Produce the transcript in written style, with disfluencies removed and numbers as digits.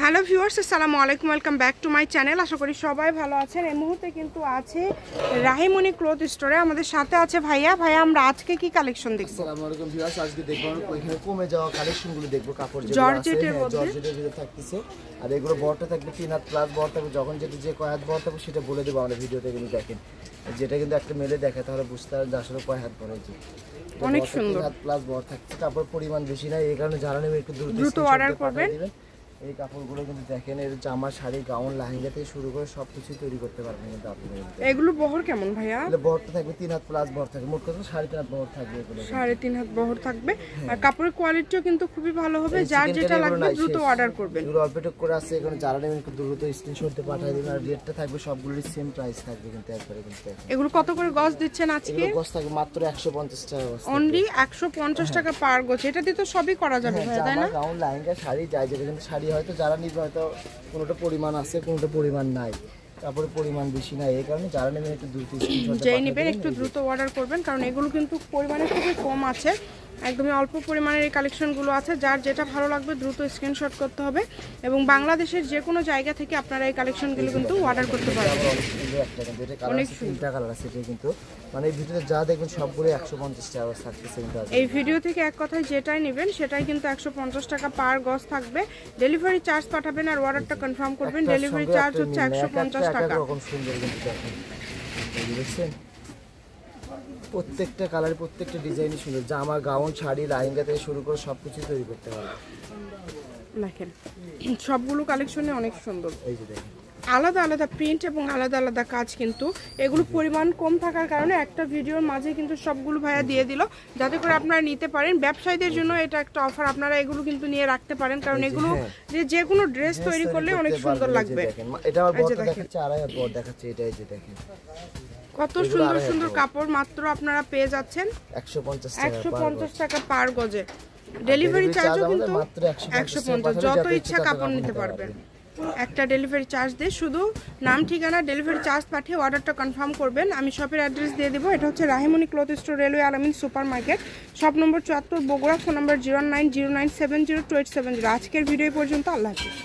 Hello viewers, আসসালামু আলাইকুম, welcome back to my channel. আশা করি সবাই ভালো আছেন। এই মুহূর্তে কিন্তু আছে রাহিমনি ক্লথ স্টোরে, আমাদের সাথে আছে ভাইয়া। আমরা আজকে কি কালেকশন দেখব? আসসালামু আলাইকুম ভিউয়ার্স, আজকে দেখব ওইখানে কমে যাওয়া কালেকশনগুলো দেখব। কাপড় যেগুলো আছে জর্জেটের মধ্যে, জর্জেটের ভিতরে থাকতেছে। আর এগুলো বড়টা থাকবে 3 হাত প্লাস বড় থাকবে। যখন যেটা যে কয় হাত বড় থাকবে সেটা বলে দেবো আমরা ভিডিওতে। কিন্তু দেখেন, যেটা কিন্তু একটা মেলে দেখে তাহলে বুঝতে পারবেন যে আসলে কয় হাত বড় হয়েছে। অনেক সুন্দর 3 হাত প্লাস বড় থাকছে। কাপড় পরিমাণ বেশি নাই, এই কারণে যারা নেবে একটু দ্রুত অর্ডার করবেন। এই কাপড়গুলো কিন্তু দেখেন, এর জামা, শাড়ি, গাউন, লেহেঙ্গা থেকে শুরু করে সবকিছু তৈরি করতে পারবেন কিন্তু আপনারা। এগুলো বহর কেমন ভাইয়া? এগুলো বহরটা থাকবে 3 হাত প্লাস বহর থাকবে, মোট কথা 3.5 হাত বহর থাকবে। এগুলো 3.5 হাত বহর থাকবে। আর কাপড়ের কোয়ালিটিও কিন্তু খুবই ভালো হবে। যার যেটা লাগবে দ্রুত অর্ডার করবেন। এগুলো অল্প টুক করে আছে, এখানে যারা নেবেন একটু দ্রুত স্ক্রিনশট দিয়ে পাঠিয়ে দিবেন। আর রেটটা থাকবে সবগুলোর সেম প্রাইস থাকবে কিন্তু একবারে। কিন্তু এগুলো কত করে গজ দিচ্ছেন আজকে? গজ থাকবে মাত্র 150 টাকা গজ। অনলি 150 টাকা পার গজ। এটা দিয়ে তো সবই করা যাবে ভাই, তাই না? গাউন, লেহেঙ্গা, শাড়ি যাই যাবে। কিন্তু শাড়ি হয়তো যারা নিবে হয়তো কোনোটা পরিমাণ আছে, কোনোটা পরিমাণ নাই, তারপরে পরিমাণ বেশি নাই। এই কারণে যারা নেবেন একটু দ্রুত স্ক্রিনশট যেই নেবেন একটু দ্রুত অর্ডার করবেন, কারণ এগুলো কিন্তু পরিমাণে খুবই কম আছে। একদমই অল্প পরিমাণের এই কালেকশনগুলো আছে। যার যেটা ভালো লাগবে দ্রুত স্ক্রিনশট করতে হবে। এবং বাংলাদেশের যে কোনো জায়গা থেকে আপনারা এই কালেকশনগুলো কিন্তু অর্ডার করতে পারবেন। অনেক সুন্দর কালার আছে এটা কিন্তু, মানে এই ভিডিওতে যা দেখবেন সবগুলো 150 টাকা থাকতেছে কিন্তু। এই ভিডিও থেকে এক কথায় যেটাই নেবেন সেটাই কিন্তু 150 টাকা পার গজ থাকবে। ডেলিভারি চার্জ পাঠাবেন আর অর্ডারটা কনফার্ম করবেন। ডেলিভারি চার্জ হচ্ছে 150 টাকা। এরকম সুন্দর কিন্তু দেখেন, দেখছেন প্রত্যেকটা কালার, প্রত্যেকটা ডিজাইনই সুন্দর। জামা, গাউন, শাড়ি, লেহেঙ্গা থেকে শুরু করে সবকিছু তৈরি করতে পারবে। দেখেন সবগুলো কালেকশনে অনেক সুন্দর। এই যে দেখেন আলাদা আলাদা প্রিন্ট এবং আলাদা আলাদা কাজ, কিন্তু এগুলো পরিমাণ কম থাকার কারণে একটা ভিডিওর মাঝে কিন্তু সবগুলো ভাইয়া দিয়ে দিল, যাতে করে আপনারা নিতে পারেন। ব্যবসায়ীদের জন্য এটা একটা অফার, আপনারা এগুলো কিন্তু নিয়ে রাখতে পারেন, কারণ এগুলো যে কোনো ড্রেস তৈরি করলে অনেক সুন্দর লাগবে। এটা আবার বড় দেখাচ্ছে, আড়াই হাত বড় দেখাচ্ছে। এটা এই যে দেখেন কত সুন্দর সুন্দর কাপড় মাত্র আপনারা পেয়ে যাচ্ছেন 150 টাকা পার গজে। ডেলিভারি চার্জও কিন্তু 150, যত ইচ্ছা কাপড় নিতে পারবেন। একটা ডেলিভারি চার্জ দিয়ে শুধু নাম, ঠিকানা, ডেলিভারি চার্জ পাঠিয়ে অর্ডারটা কনফার্ম করবেন। আমি শপের অ্যাড্রেস দিয়ে দেবো। এটা হচ্ছে রাহিমনি ক্লথ স্টোর, রেলওয়ে আলামিন super market, shop number 74, Bogura. Phone নম্বর 0909702870। আজকের ভিডিও পর্যন্ত। আল্লাহ হাফেজ।